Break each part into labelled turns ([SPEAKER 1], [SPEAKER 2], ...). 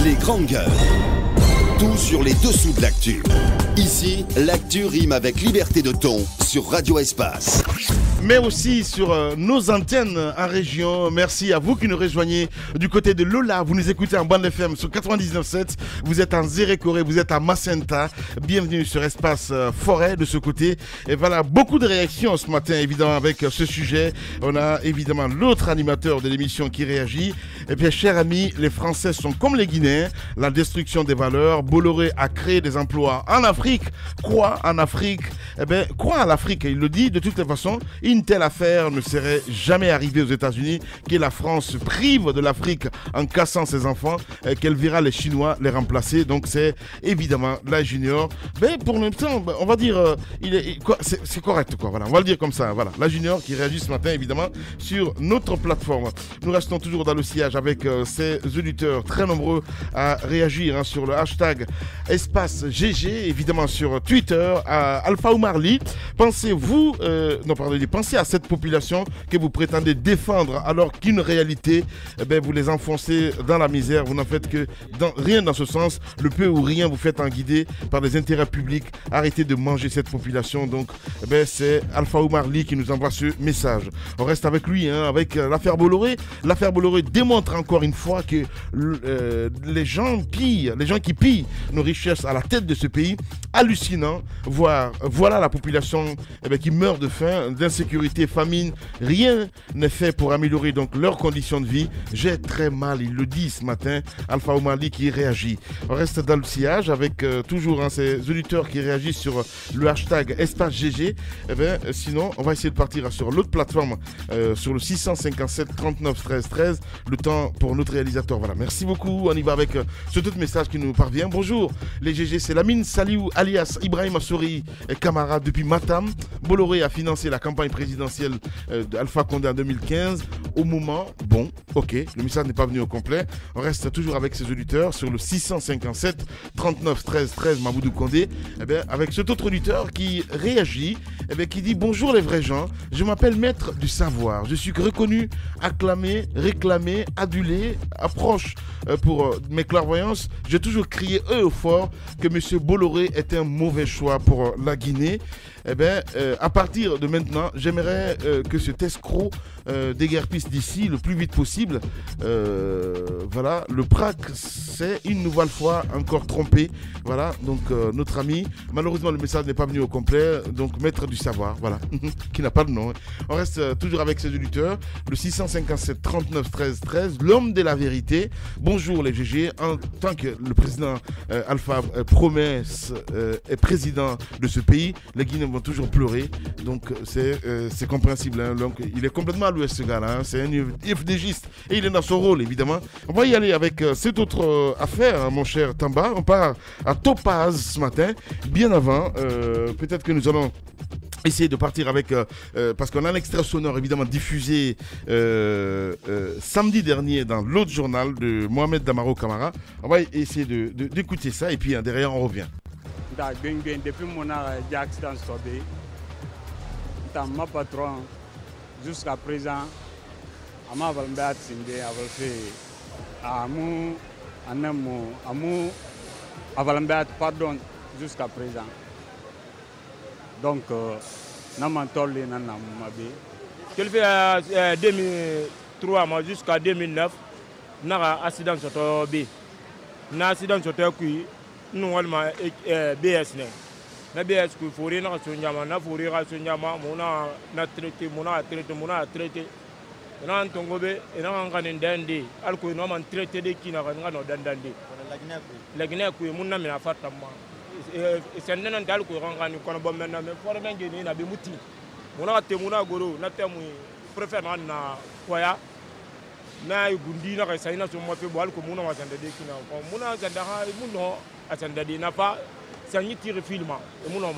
[SPEAKER 1] Les grandes gueules. Tout sur les dessous de l'actu. Ici, l'actu rime avec liberté de ton sur Radio Espace.
[SPEAKER 2] Mais aussi sur nos antennes en région. Merci à vous qui nous rejoignez du côté de Lola. Vous nous écoutez en bande FM sur 99.7. Vous êtes en Zérékoré, vous êtes à Macenta. Bienvenue sur Espace Forêt de ce côté. Et voilà, beaucoup de réactions ce matin, évidemment, avec ce sujet. On a évidemment l'autre animateur de l'émission qui réagit. Et bien, chers amis, les Français sont comme les Guinéens. La destruction des valeurs. Bolloré a créé des emplois en Afrique. Quoi en Afrique? Eh bien, quoi en Afrique? Il le dit de toutes les façons. Une telle affaire ne serait jamais arrivée aux États-Unis, que la France prive de l'Afrique en cassant ses enfants, qu'elle verra les Chinois les remplacer. Donc c'est évidemment la Junior. Mais pour l'instant, on va dire, c'est correct quoi. Voilà, on va le dire comme ça. Voilà, la Junior qui réagit ce matin évidemment sur notre plateforme. Nous restons toujours dans le sillage avec ces auditeurs très nombreux à réagir sur le hashtag Espace GG, évidemment sur Twitter, à Alpha Oumarli. Pensez-vous, pensez à cette population que vous prétendez défendre alors qu'une réalité, vous les enfoncez dans la misère. Vous n'en faites que rien dans ce sens. Le peu ou rien vous faites en guider par des intérêts publics. Arrêtez de manger cette population. Donc, c'est Alpha Oumarli qui nous envoie ce message. On reste avec lui, avec l'affaire Bolloré. L'affaire Bolloré démontre encore une fois que les gens qui pillent nos richesses à la tête de ce pays, hallucinant. Voilà la population qui meurt de faim, d'insécurité, famine. Rien n'est fait pour améliorer donc leurs conditions de vie. J'ai très mal, il le dit ce matin, Alpha Oumarli qui réagit. On reste dans le sillage avec toujours ces auditeurs qui réagissent sur le hashtag Espace GG. Sinon, on va essayer de partir sur l'autre plateforme, sur le 657 39 13 13. Le temps pour notre réalisateur. Voilà, merci beaucoup. On y va avec ce tout message qui nous parvient. Bonjour les GG, c'est Lamine Saliou alias Ibrahim Assouri Camara depuis Matam. Bolloré a financé la campagne présidentielle d'Alpha Condé en 2015. Au moment, le message n'est pas venu au complet. On reste toujours avec ses auditeurs sur le 657 39 13 13 Maboudou Condé. Avec cet autre auditeur qui réagit, qui dit bonjour les vrais gens, je m'appelle Maître du Savoir. Je suis reconnu, acclamé, réclamé, adulé, approche pour mes clairvoyances. J'ai toujours crié haut et fort que M. Bolloré est un mauvais choix pour la Guinée. À partir de maintenant, j'aimerais que cet escroc déguerpisse d'ici le plus vite possible. Voilà, le PRAC s'est une nouvelle fois encore trompé. Voilà, donc notre ami, malheureusement le message n'est pas venu au complet, donc Maître du Savoir, voilà, qui n'a pas de nom. On reste toujours avec ses auditeurs, le 657 39 13 13, l'homme de la vérité. Bonjour les GG, en tant que le président Alpha Promesse est président de ce pays, les Guinéens vont toujours pleurer, donc c'est compréhensible, donc il est complètement à l'ouest ce gars-là, c'est un FDGiste et il est dans son rôle évidemment. On va y aller avec cette autre affaire, mon cher Tamba. On part à Topaz ce matin, bien avant, peut-être que nous allons essayer de partir avec, parce qu'on a un extrait sonore évidemment diffusé samedi dernier dans l'autre journal de Mohamed Damaro Camara. On va essayer d'écouter ça et puis derrière on revient.
[SPEAKER 3] Depuis mon accident sauvé, mon patron jusqu'à présent, m'a fait pardon jusqu'à présent. Donc, je fait 2003 jusqu'à 2009, j'ai un accident sur le B. Un accident sur le B. Nous avons BS. Na BS ku fori na so nyama na fori ra so nyama mona na traité na ntongo be na ngane ndende alko no man traité de kina ngano dandande la Guinée ku mona me afata ma c'est nan dal ko ngani kono bom men na me for men ngeni na be muti mona te mona goro na temu préfère na koya na gundi na ka sayna so mo fe bo alko mona wa sande de kina ko mona sanda ha muno asanda de na pa c'est un tir film et mon nom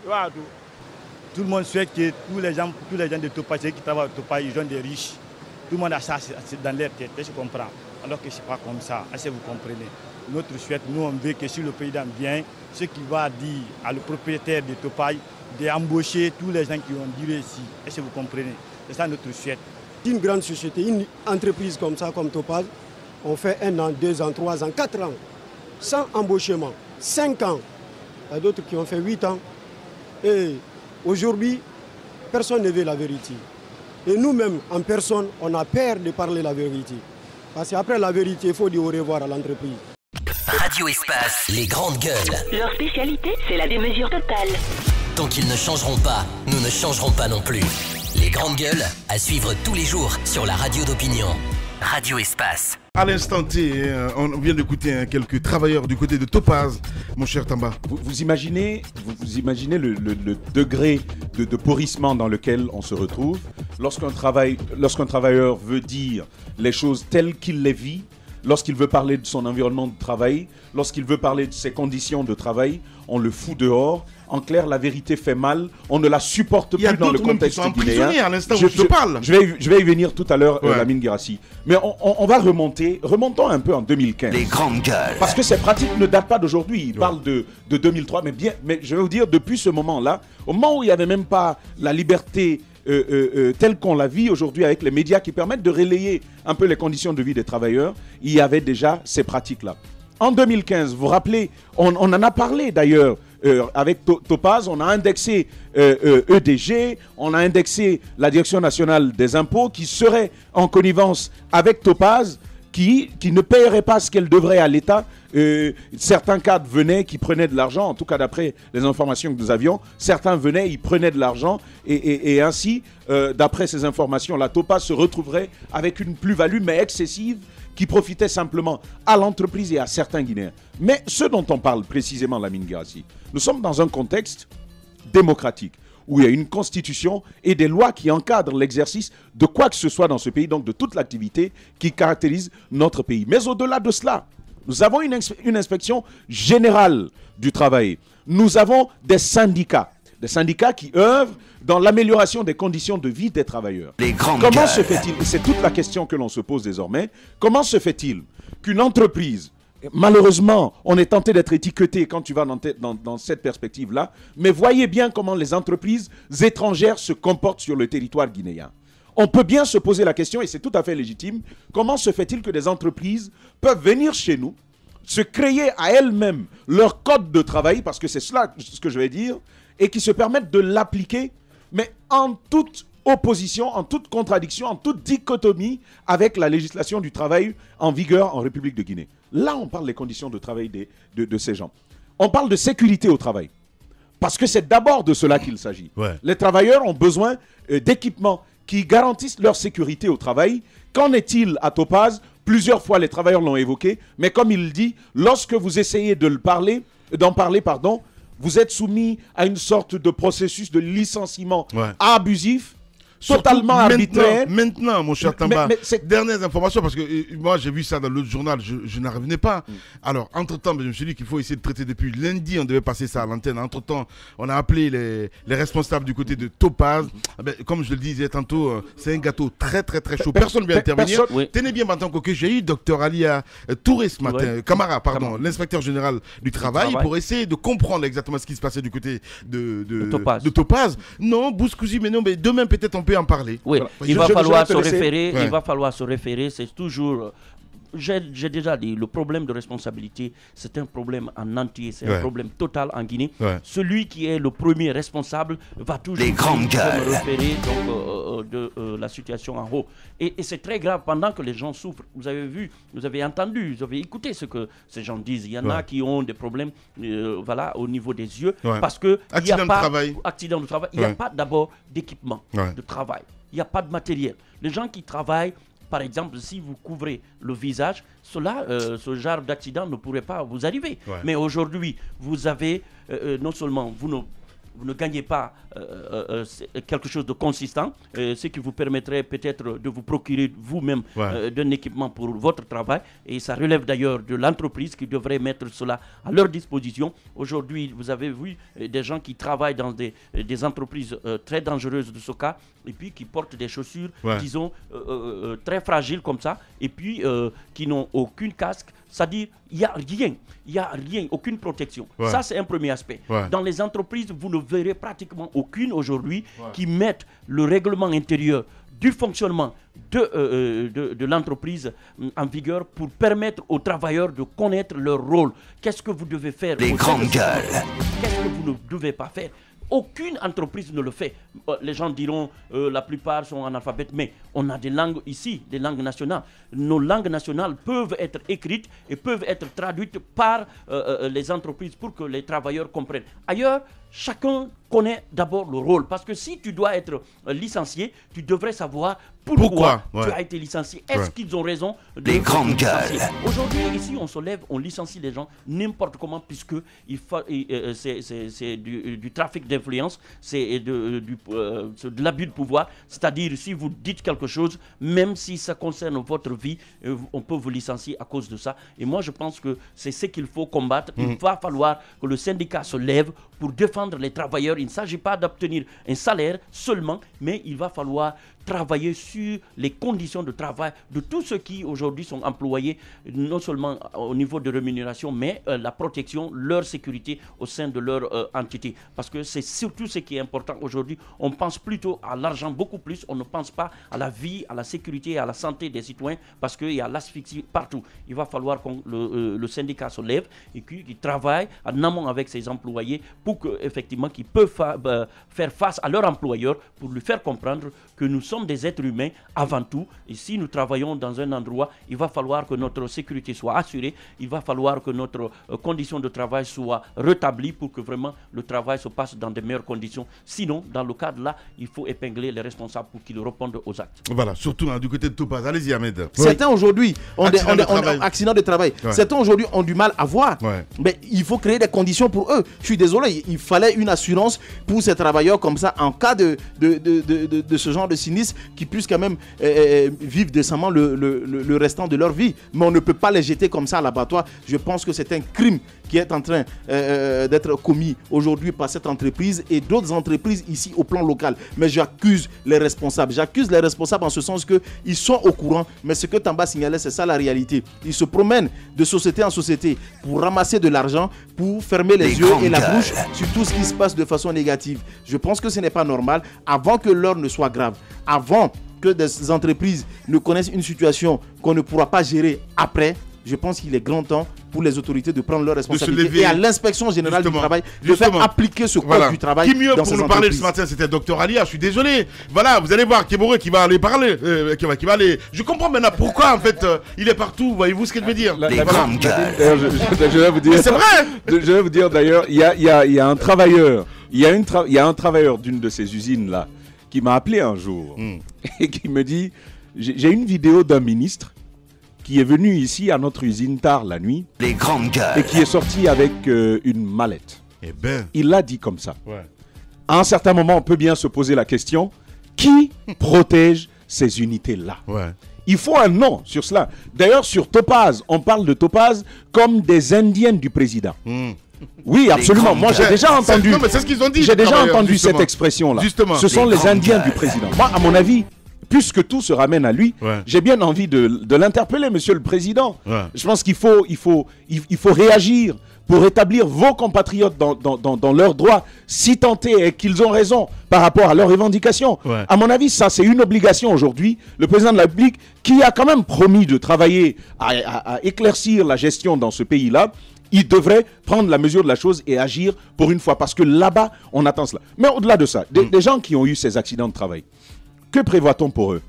[SPEAKER 3] voilà tout le monde souhaite que tous les gens de Topaz qui travaillent au Topaz, ils sont des riches. Tout le monde a ça dans leur tête, je comprends. Alors que ce n'est pas comme ça, est-ce que vous comprenez? Notre souhait, nous on veut que si le président vient, ce qu'il va dire à le propriétaire de Topaz, d'embaucher tous les gens qui ont duré ici. Est-ce que vous comprenez? C'est ça notre souhait.
[SPEAKER 4] Une grande société, une entreprise comme ça, comme Topaz, on fait 1 an, 2 ans, 3 ans, 4 ans, sans embauchement, 5 ans. Il y a d'autres qui ont fait 8 ans. Et aujourd'hui, personne ne veut la vérité. Et nous-mêmes, en personne, on a peur de parler la vérité. Parce qu'après la vérité, il faut dire au revoir à l'entreprise.
[SPEAKER 5] Radio Espace, les grandes gueules.
[SPEAKER 6] Leur spécialité, c'est la démesure totale.
[SPEAKER 5] Tant qu'ils ne changeront pas, nous ne changerons pas non plus. Les grandes gueules, à suivre tous les jours sur la radio d'opinion. Radio Espace.
[SPEAKER 2] À l'instant T, on vient d'écouter quelques travailleurs du côté de Topaz, mon cher Tamba.
[SPEAKER 7] Vous imaginez le degré de pourrissement dans lequel on se retrouve lorsqu'un travailleur veut dire les choses telles qu'il les vit, lorsqu'il veut parler de son environnement de travail, lorsqu'il veut parler de ses conditions de travail, on le fout dehors. En clair, la vérité fait mal. On ne la supporte plus dans le contexte guinéen.
[SPEAKER 2] À l'instant où je te parle.
[SPEAKER 7] Je vais y venir tout à l'heure, Lamine Guirassi. Mais on va remontons un peu en 2015.
[SPEAKER 5] Les grandes gueules.
[SPEAKER 7] Parce que ces pratiques ne datent pas d'aujourd'hui. Ils parlent de 2003. Mais je vais vous dire, depuis ce moment-là, au moment où il n'y avait même pas la liberté telle qu'on la vit aujourd'hui avec les médias qui permettent de relayer un peu les conditions de vie des travailleurs, il y avait déjà ces pratiques-là. En 2015, vous vous rappelez, on en a parlé d'ailleurs avec Topaz, on a indexé EDG, on a indexé la Direction nationale des impôts qui serait en connivence avec Topaz, qui ne paierait pas ce qu'elle devrait à l'État. Certains cadres venaient qui prenaient de l'argent, en tout cas d'après les informations que nous avions, certains venaient, ils prenaient de l'argent et ainsi, d'après ces informations, la Topaz se retrouverait avec une plus-value mais excessive qui profitait simplement à l'entreprise et à certains Guinéens. Mais ce dont on parle précisément, Lamine Guirassi, nous sommes dans un contexte démocratique où il y a une constitution et des lois qui encadrent l'exercice de quoi que ce soit dans ce pays, donc de toute l'activité qui caractérise notre pays. Mais au-delà de cela, nous avons une inspection générale du travail. Nous avons des syndicats qui œuvrent dans l'amélioration des conditions de vie des travailleurs. Comment se fait-il, et c'est toute la question que l'on se pose désormais, comment se fait-il qu'une entreprise, malheureusement, on est tenté d'être étiqueté quand tu vas dans cette perspective-là, mais voyez bien comment les entreprises étrangères se comportent sur le territoire guinéen. On peut bien se poser la question, et c'est tout à fait légitime, comment se fait-il que des entreprises peuvent venir chez nous, se créer à elles-mêmes leur code de travail, parce que c'est cela ce que je vais dire, et qui se permettent de l'appliquer, mais en toute opposition, en toute contradiction, en toute dichotomie avec la législation du travail en vigueur en République de Guinée. Là, on parle des conditions de travail de ces gens. On parle de sécurité au travail. Parce que c'est d'abord de cela qu'il s'agit. Ouais. Les travailleurs ont besoin d'équipements qui garantissent leur sécurité au travail. Qu'en est-il à Topaz? Plusieurs fois, les travailleurs l'ont évoqué. Mais comme il dit, lorsque vous essayez d'en parler, vous êtes soumis à une sorte de processus de licenciement abusif, totalement arbitraire.
[SPEAKER 2] Maintenant, mon cher Tamba, dernières informations, parce que moi j'ai vu ça dans l'autre journal, je n'en revenais pas. Alors, entre-temps, je me suis dit qu'il faut essayer de traiter depuis lundi, on devait passer ça à l'antenne. Entre-temps, on a appelé les responsables du côté de Topaz. Comme je le disais tantôt, c'est un gâteau très très très chaud. Personne ne vient intervenir. Tenez bien maintenant que j'ai eu Dr Alia Touré ce matin, Camara, l'inspecteur général du travail, pour essayer de comprendre exactement ce qui se passait du côté de Topaz. Non, Bouskouzi, mais non, mais demain peut-être on peut en parler.
[SPEAKER 8] Oui, il va falloir se référer, c'est toujours... J'ai déjà dit, le problème de responsabilité, c'est un problème en entier, c'est un problème total en Guinée. Celui qui est le premier responsable va toujours se référer de la situation en haut. Et c'est très grave pendant que les gens souffrent. Vous avez vu, vous avez entendu, vous avez écouté ce que ces gens disent. Il y en a qui ont des problèmes au niveau des yeux parce que accident de travail, il n'y a pas d'abord d'équipement de travail. Il n'y a pas de matériel. Les gens qui travaillent, par exemple, si vous couvrez le visage, ce genre d'accident ne pourrait pas vous arriver. Mais aujourd'hui, vous avez, non seulement vous ne gagnez pas quelque chose de consistant, ce qui vous permettrait peut-être de vous procurer vous-même d'un équipement pour votre travail. Et ça relève d'ailleurs de l'entreprise qui devrait mettre cela à leur disposition. Aujourd'hui, vous avez vu des gens qui travaillent dans des entreprises très dangereuses de ce cas, et puis qui portent des chaussures, disons, très fragiles comme ça, et puis qui n'ont aucun casque. C'est-à-dire, il n'y a rien, aucune protection. Ça, c'est un premier aspect. Dans les entreprises, vous ne verrez pratiquement aucune aujourd'hui qui mettent le règlement intérieur du fonctionnement de l'entreprise en vigueur pour permettre aux travailleurs de connaître leur rôle. Qu'est-ce que vous devez faire?
[SPEAKER 5] Les grandes gueules.
[SPEAKER 8] Qu'est-ce que vous ne devez pas faire? Aucune entreprise ne le fait. Les gens diront la plupart sont analphabètes, mais on a des langues ici, des langues nationales. Nos langues nationales peuvent être écrites et peuvent être traduites par les entreprises pour que les travailleurs comprennent. Ailleurs, chacun connaît d'abord le rôle. Parce que si tu dois être licencié, tu devrais savoir pourquoi tu as été licencié. Est-ce qu'ils ont raison de
[SPEAKER 5] les grandes gueules.
[SPEAKER 8] Aujourd'hui, ici, on se lève, on licencie les gens n'importe comment, puisque c'est du trafic d'influence, c'est de l'abus de pouvoir. C'est-à-dire, si vous dites quelque chose, même si ça concerne votre vie, on peut vous licencier à cause de ça. Et moi, je pense que c'est ce qu'il faut combattre. Il va falloir que le syndicat se lève pour défendre les travailleurs. Il ne s'agit pas d'obtenir un salaire seulement, mais il va falloir travailler sur les conditions de travail de tous ceux qui aujourd'hui sont employés, non seulement au niveau de rémunération, mais la protection, leur sécurité au sein de leur entité. Parce que c'est surtout ce qui est important aujourd'hui. On pense plutôt à l'argent beaucoup plus, on ne pense pas à la vie, à la sécurité, à la santé des citoyens, parce qu'il y a l'asphyxie partout. Il va falloir que le syndicat se lève et qu'il travaille en amont avec ses employés pour qu'effectivement qu'ils peuvent faire face à leur employeur, pour lui faire comprendre que nous sommes des êtres humains avant tout. Et si nous travaillons dans un endroit, il va falloir que notre sécurité soit assurée, il va falloir que notre condition de travail soit rétablie pour que vraiment le travail se passe dans de meilleures conditions. Sinon, dans le cadre là, il faut épingler les responsables pour qu'ils répondent aux actes.
[SPEAKER 2] Voilà, surtout du côté de Topaz. Allez-y, Ahmed.
[SPEAKER 9] Certains aujourd'hui ont accident de travail. Certains aujourd'hui ont du mal à voir. Mais il faut créer des conditions pour eux. Je suis désolé, il fallait une assurance pour ces travailleurs comme ça en cas de ce genre de sinistre, qui puissent quand même vivre décemment le restant de leur vie. Mais on ne peut pas les jeter comme ça à l'abattoir. Je pense que c'est un crime qui est en train d'être commis aujourd'hui par cette entreprise et d'autres entreprises ici au plan local. Mais j'accuse les responsables. J'accuse les responsables en ce sens qu'ils sont au courant. Mais ce que Tamba signalait, c'est ça la réalité. Ils se promènent de société en société pour ramasser de l'argent, pour fermer les yeux et la bouche sur tout ce qui se passe de façon négative. Je pense que ce n'est pas normal. Avant que l'heure ne soit grave, avant que des entreprises ne connaissent une situation qu'on ne pourra pas gérer après, je pense qu'il est grand temps pour les autorités de prendre leurs responsabilités et à l'inspection générale du travail de faire appliquer ce code du travail.
[SPEAKER 2] Qui mieux pour nous parler ce matin, c'était Dr Alia. Je suis désolé. Voilà, vous allez voir Kéboré qui va aller parler, qui va aller. Je comprends maintenant pourquoi en fait il est partout. Voyez-vous ce que je veux dire?
[SPEAKER 7] Je vais vous dire.
[SPEAKER 2] C'est vrai.
[SPEAKER 7] Je vais vous dire d'ailleurs, il y a un travailleur, il y a un travailleur d'une de ces usines là qui m'a appelé un jour et qui me dit, j'ai une vidéo d'un ministre qui est venu ici à notre usine tard la nuit,
[SPEAKER 5] les grandes gueules,
[SPEAKER 7] et qui est sorti avec une mallette.
[SPEAKER 2] Eh ben.
[SPEAKER 7] Il l'a dit comme ça. À un certain moment, on peut bien se poser la question, qui protège ces unités-là? Il faut un nom sur cela. D'ailleurs, sur Topaz, on parle de Topaz comme des Indiennes du président. Oui, absolument. Moi, j'ai déjà entendu.
[SPEAKER 2] Non, mais c'est ce qu'ils ont dit.
[SPEAKER 7] J'ai déjà entendu cette expression-là. Ce sont les Indiens du président. Moi, à mon avis, puisque tout se ramène à lui, j'ai bien envie de l'interpeller, monsieur le président. Je pense qu'il faut réagir pour rétablir vos compatriotes dans leurs droits, si tant est qu'ils ont raison par rapport à leurs revendications. À mon avis, ça, c'est une obligation aujourd'hui. Le président de la République, qui a quand même promis de travailler à éclaircir la gestion dans ce pays-là, il devrait prendre la mesure de la chose et agir pour une fois. Parce que là-bas, on attend cela. Mais au-delà de ça, des gens qui ont eu ces accidents de travail, que prévoit-on pour eux?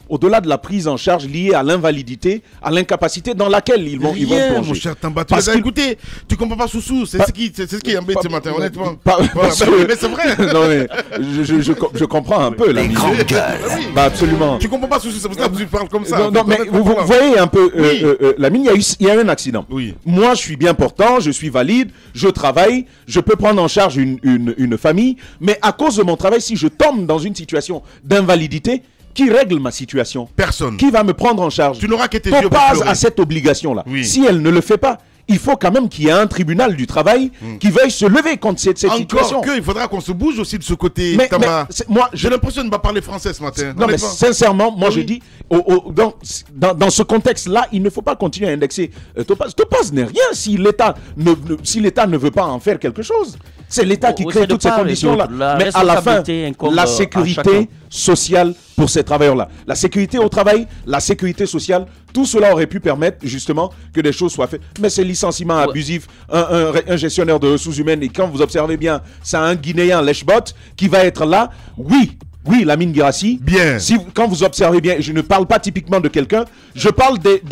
[SPEAKER 7] Au-delà de la prise en charge liée à l'invalidité, à l'incapacité dans laquelle ils vont plonger.
[SPEAKER 2] Mon cher Tamba, écoutez, tu comprends pas Soussou, c'est ce qui embête ce matin, honnêtement. Mais c'est vrai.
[SPEAKER 7] Non mais, je comprends un peu la mise. Absolument.
[SPEAKER 2] Tu comprends pas Soussou, c'est pour ça que tu parles comme ça.
[SPEAKER 7] Non, mais vous voyez un peu, la mine, il y a eu un accident. Moi, je suis bien portant, je suis valide, je travaille, je peux prendre en charge une famille, mais à cause de mon travail, si je tombe dans une situation d'invalidité, qui règle ma situation?
[SPEAKER 2] Personne.
[SPEAKER 7] Qui va me prendre en charge?
[SPEAKER 2] Tu n'auras que tes yeux.
[SPEAKER 7] Topaz à cette obligation-là. Si elle ne le fait pas, il faut quand même qu'il y ait un tribunal du travail qui veuille se lever contre cette situation.
[SPEAKER 2] Encore il faudra qu'on se bouge aussi de ce côté. Moi, j'ai l'impression de ne pas parler français ce matin.
[SPEAKER 7] Non, mais sincèrement, moi je dis, dans ce contexte-là, il ne faut pas continuer à indexer Topaz. Topaz n'est rien si l'État ne veut pas en faire quelque chose. C'est l'État qui crée toutes ces conditions-là. Mais à la fin, la sécurité sociale pour ces travailleurs-là. La sécurité au travail, la sécurité sociale, tout cela aurait pu permettre justement que des choses soient faites. Mais c'est licenciement abusif, un gestionnaire de ressources humaines, et quand vous observez bien, c'est un Guinéen, Lechbot, qui va être là, oui, Lamine Guirassy. Bien. Quand vous observez bien, je ne parle pas typiquement de quelqu'un, je parle des...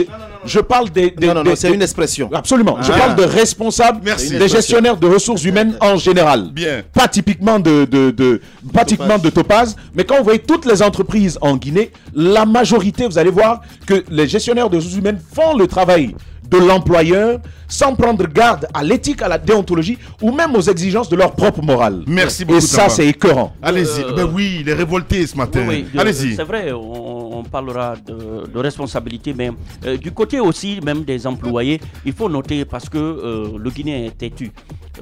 [SPEAKER 9] Non, c'est une expression.
[SPEAKER 7] Absolument. Je parle de responsables, des gestionnaires de ressources humaines en général. Bien. Pas typiquement de Topaz, mais quand vous voyez toutes les entreprises en Guinée, la majorité, vous allez voir que les gestionnaires de ressources humaines font le travail de l'employeur sans prendre garde à l'éthique, à la déontologie ou même aux exigences de leur propre morale.
[SPEAKER 2] Merci beaucoup.
[SPEAKER 7] Et ça, c'est écœurant.
[SPEAKER 2] Allez-y. Oui, il est révolté ce matin. Allez-y.
[SPEAKER 8] C'est vrai, on parlera de responsabilité, mais du côté aussi même des employés, il faut noter parce que le Guinéen est têtu.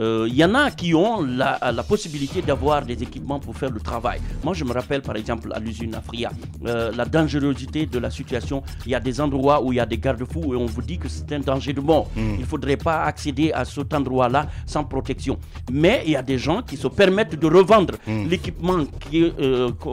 [SPEAKER 8] Il y en a qui ont la possibilité d'avoir des équipements pour faire le travail. Moi, je me rappelle par exemple à l'usine Afria, la dangerosité de la situation. Il y a des endroits où il y a des garde-fous et on vous dit que c'est un danger de mort. Il ne faudrait pas accéder à cet endroit-là sans protection. Mais il y a des gens qui se permettent de revendre l'équipement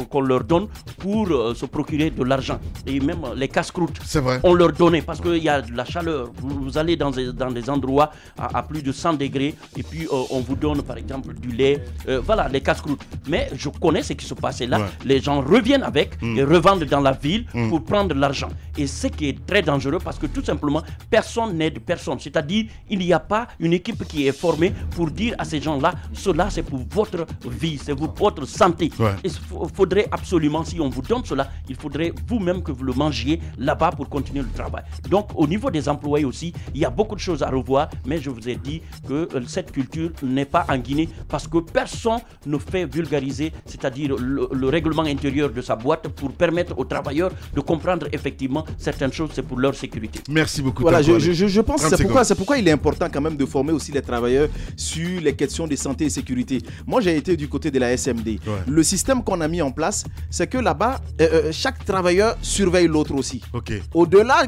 [SPEAKER 8] qu'on leur donne pour se procurer de l'argent. Et même les casse-croûtes, on leur donnait parce qu'il y a de la chaleur. Vous allez dans des endroits à plus de 100 degrés et puis on vous donne par exemple du lait, voilà, les casse-croûtes. Mais je connais ce qui se passait là. Les gens reviennent avec et revendent dans la ville pour prendre l'argent. Et ce qui est très dangereux parce que tout simplement, personne n'aide personne. C'est-à-dire, il n'y a pas une équipe qui est formée pour dire à ces gens-là, cela c'est pour votre vie, c'est pour votre santé. Il faudrait absolument, si on vous donne cela, il faudrait vous-même que vous le mangiez là-bas pour continuer le travail. Donc au niveau des employés aussi, il y a beaucoup de choses à revoir, mais je vous ai dit que cette culture n'est pas en Guinée parce que personne ne fait vulgariser, c'est-à-dire le règlement intérieur de sa boîte pour permettre aux travailleurs de comprendre effectivement certaines choses, c'est pour leur sécurité.
[SPEAKER 2] Merci beaucoup.
[SPEAKER 9] Voilà, je pense que c'est pourquoi il est important quand même de former aussi les travailleurs sur les questions de santé et sécurité. Moi, j'ai été du côté de la SMD. Le système qu'on a mis en place, c'est que là-bas, chaque travailleur surveille l'autre aussi. Au-delà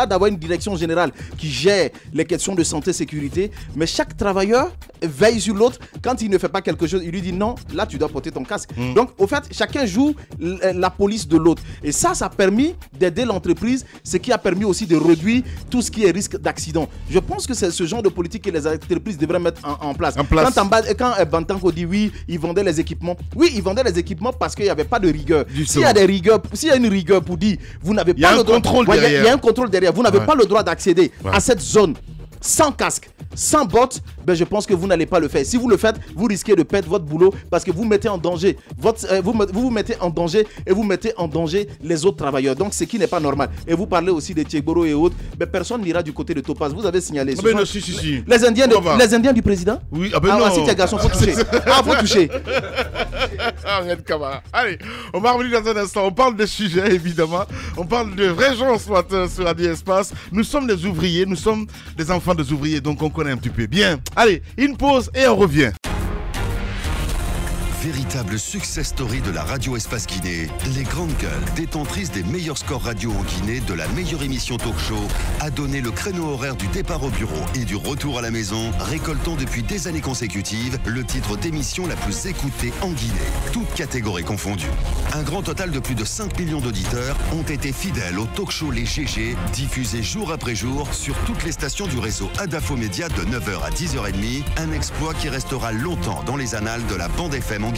[SPEAKER 9] d'avoir une direction générale qui gère les questions de santé et sécurité, mais chaque travailleur veille sur l'autre. Quand il ne fait pas quelque chose, il lui dit non, là tu dois porter ton casque. Donc au fait, chacun joue la police de l'autre. Et ça a permis d'aider l'entreprise, ce qui a permis aussi de réduire tout ce qui est risque d'accident. Je pense que c'est ce genre de politique que les entreprises devraient mettre en place. Quand Bantanko dit oui, ils vendaient les équipements. Oui, ils vendaient les équipements parce qu'il n'y avait pas de rigueur. S'il y a une rigueur pour dire vous n'avez pas le droit, il y a un contrôle derrière. Vous n'avez pas le droit d'accéder à cette zone sans casque, sans bottes, ben je pense que vous n'allez pas le faire. Si vous le faites, vous risquez de perdre votre boulot parce que vous mettez en danger vous mettez en danger et vous mettez en danger les autres travailleurs. Donc ce qui n'est pas normal. Et vous parlez aussi de Tchegboro et autres, ben personne n'ira du côté de Topaz. Vous avez signalé. Les Indiens du président.
[SPEAKER 2] Oui,
[SPEAKER 9] non. Si tu es garçon, faut toucher. Faut toucher.
[SPEAKER 2] Allez, on va revenir dans un instant. On parle des sujets évidemment. On parle de vrais gens ce matin sur Radio Espace. Nous sommes des ouvriers, nous sommes des enfants des ouvriers, donc on connaît un petit peu. Bien, allez, une pause et on revient.
[SPEAKER 1] Véritable success story de la radio Espace Guinée, les grandes gueules, détentrices des meilleurs scores radio en Guinée, de la meilleure émission talk show, a donné le créneau horaire du départ au bureau et du retour à la maison, récoltant depuis des années consécutives le titre d'émission la plus écoutée en Guinée, toutes catégories confondues. Un grand total de plus de 5 millions d'auditeurs ont été fidèles au talk show Les GG, diffusé jour après jour sur toutes les stations du réseau Adafo Média de 9h à 10h30, un exploit qui restera longtemps dans les annales de la bande FM en Guinée.